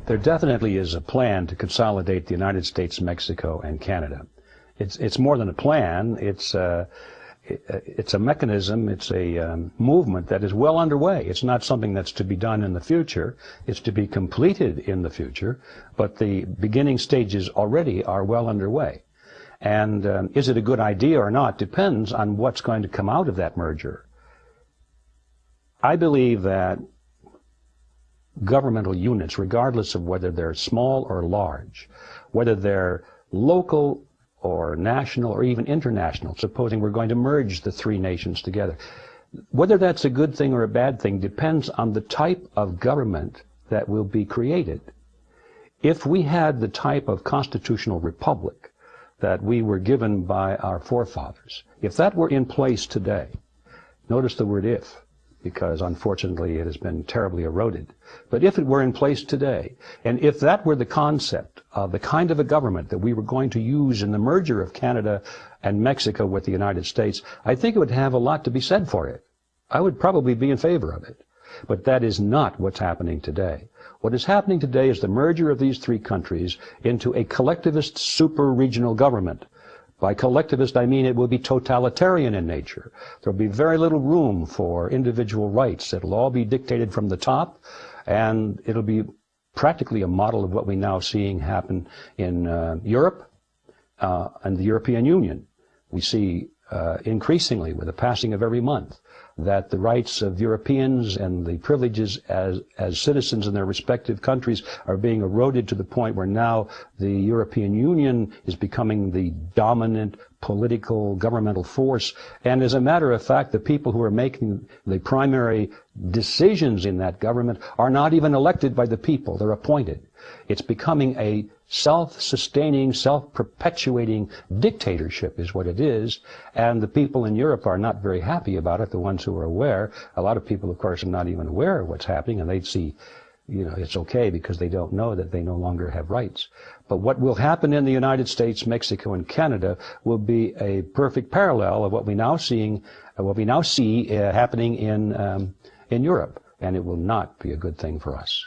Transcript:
There definitely is a plan to consolidate the United States, Mexico, and Canada. It's more than a plan. It's a mechanism. It's a movement that is well underway. It's not something that's to be done in the future. It's to be completed in the future. But the beginning stages already are well underway. And is it a good idea or not depends on what's going to come out of that merger. I believe that governmental units, regardless of whether they're small or large, whether they're local or national or even international, supposing we're going to merge the three nations together, whether that's a good thing or a bad thing depends on the type of government that will be created. If we had the type of constitutional republic that we were given by our forefathers, if that were in place today, notice the word if, because unfortunately it has been terribly eroded. But if it were in place today, and if that were the concept of the kind of a government that we were going to use in the merger of Canada and Mexico with the United States, I think it would have a lot to be said for it. I would probably be in favor of it. But that is not what's happening today. What is happening today is the merger of these three countries into a collectivist super-regional government. By collectivist, I mean it will be totalitarian in nature. There will be very little room for individual rights. It will all be dictated from the top, and it will be practically a model of what we're now seeing happen in Europe and the European Union. We see increasingly, with the passing of every month, that the rights of Europeans and the privileges as citizens in their respective countries are being eroded to the point where now the European Union is becoming the dominant political governmental force. And as a matter of fact, the people who are making the primary decisions in that government are not even elected by the people. They're appointed. It's becoming a self-sustaining, self-perpetuating dictatorship is what it is, and the people in Europe are not very happy about it, the ones who are aware. A lot of people, of course, are not even aware of what's happening, and they see, it's okay because they don't know that they no longer have rights. But what will happen in the United States, Mexico, and Canada will be a perfect parallel of what we now see happening in Europe, and it will not be a good thing for us.